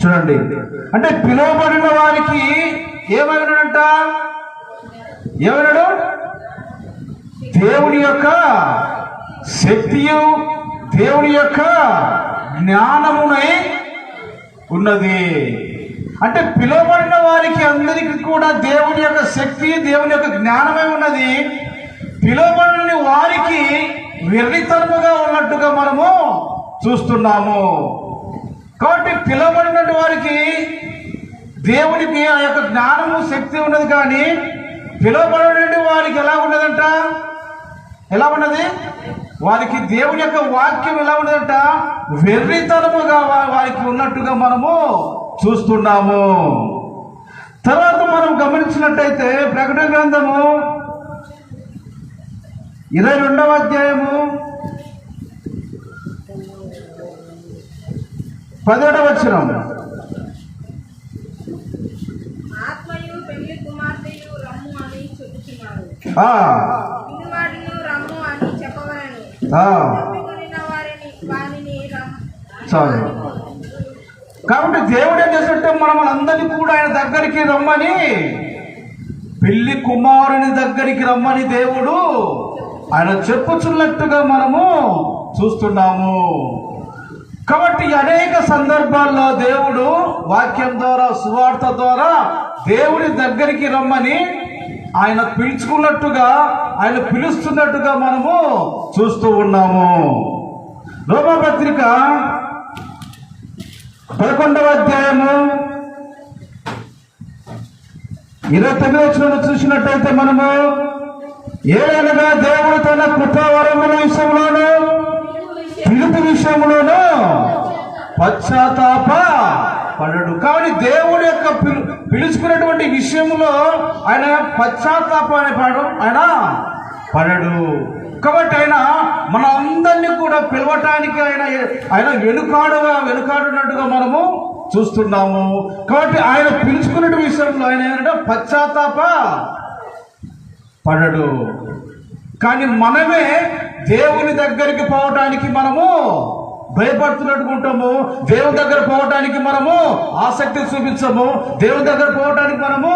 చూడండి, అంటే పిలువబడిన వారికి ఏమైనాడంట? ఏమైనాడు? దేవుని యొక్క శక్తియు దేవుని యొక్క జ్ఞానమునై ఉన్నది. అంటే పిలువబడిన వారికి అందరికీ కూడా దేవుని యొక్క శక్తి దేవుని యొక్క జ్ఞానమై ఉన్నది. పిలువబడిన వారికి వెర్రితనముగా ఉన్నట్టుగా మనము చూస్తున్నాము. కాబట్టి పిలువబడిన వారికి దేవునికి ఆ యొక్క జ్ఞానము శక్తి ఉన్నది, కానీ పిలువబడిన వారికి ఎలా ఉన్నదంట? ఎలా ఉన్నది? వారికి దేవుని యొక్క వాక్యం ఎలా ఉన్నదంట? వెర్రితనముగా వారికి ఉన్నట్టుగా మనము చూస్తున్నాము. తర్వాత మనం గమనించినట్టయితే ప్రకటన గ్రంథము 22వ అధ్యాయము 17వ వచనం. ఆత్మయు పెళ్లి కుమార్తెయు రమ్ము అని చెప్పుచున్నారు. రమ్ము అని చెప్పవలను. చాలు. కాబట్టి దేవుడు ఏం చేస్తుంటే మనం అందరినీ కూడా ఆయన దగ్గరికి రమ్మని, పెళ్లి కుమారుని దగ్గరికి రమ్మని దేవుడు ఆయన చెప్పుచున్నట్టుగా మనము చూస్తున్నాము. కాబట్టి అనేక సందర్భాల్లో దేవుడు వాక్యం ద్వారా సువార్త ద్వారా దేవుడి దగ్గరికి రమ్మని ఆయన పిలుచుకున్నట్టుగా ఆయన పిలుస్తున్నట్టుగా మనము చూస్తూ ఉన్నాము. రోమపత్రిక 11వ అధ్యాయము 29వ వచనం చూసినట్టయితే మనము, ఏలనగా దేవుడు తన కృపావరముల విషయంలోను పిలుపు విషయంలోను పశ్చాత్తాప పడడు. కానీ దేవుడి యొక్క పిలుచుకున్నటువంటి విషయంలో ఆయన పశ్చాత్తాపాన్ని ఆయన పడడు. కాబట్టి ఆయన మన అందరినీ కూడా పిలవటానికి ఆయన వెనుకాడున్నట్టుగా మనము చూస్తున్నాము. కాబట్టి ఆయన పిలుచుకున్న విషయంలో ఆయన ఏమంటే పశ్చాత్తాప పడడు. కానీ మనమే దేవుని దగ్గరికి పోవటానికి మనము భయపడుతున్నట్టుకుంటాము. దేవుని దగ్గర పోవటానికి మనము ఆసక్తి చూపించము. దేవుని దగ్గర పోవటానికి మనము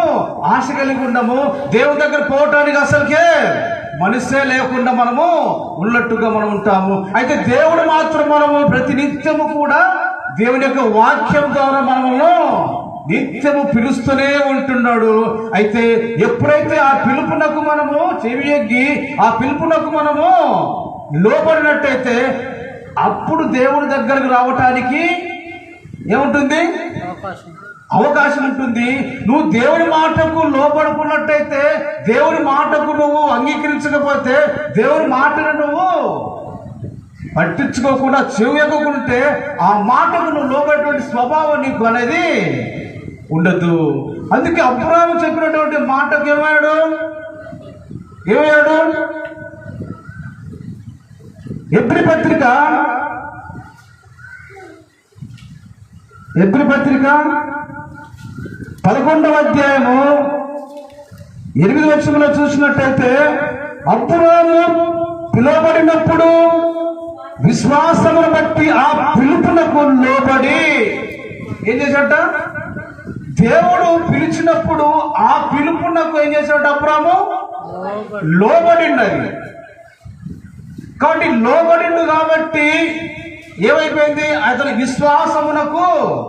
ఆశ కలిగి ఉండము. దేవుని దగ్గర పోవటానికి అసలుకే మనసే లేకుండా మనము ఉన్నట్టుగా మనం ఉంటాము. అయితే దేవుడు మాత్రం మనము ప్రతి నిత్యము కూడా దేవుని యొక్క వాక్యం ద్వారా మనము నిత్యము పిలుస్తూనే ఉంటున్నాడు. అయితే ఎప్పుడైతే ఆ పిలుపునకు మనము చెవియొగ్గి ఆ పిలుపునకు మనము లోపడినట్టయితే అప్పుడు దేవుడి దగ్గరకు రావటానికి ఏముంటుంది? అవకాశం ఉంటుంది. నువ్వు దేవుని మాటకు లోపడుకున్నట్టయితే, దేవుని మాటకు నువ్వు అంగీకరించకపోతే, దేవుని మాటను నువ్వు పట్టించుకోకుండా చెవియకుంటే ఆ మాటకు నువ్వు లోబడేటువంటి స్వభావం నీకు అనేది ఉండదు. అందుకే అబ్రాహాము చెప్పినటువంటి మాటకు ఏమయ్యాడు? ఎబ్రీ పత్రిక 11వ అధ్యాయము 8వ వచనంలో చూసినట్టయితే, అబ్రాహాము పిలువబడినప్పుడు విశ్వాసమును బట్టి ఆ పిలుపునకు లోబడి ఏం చేశాట? దేవుడు పిలిచినప్పుడు ఆ పిలుపునకు ఏం చేశాడు? అబ్రాహాము లోబడిండది. కాబట్టి లోబడిండు కాబట్టి ఏమైపోయింది? అతని విశ్వాసమునకు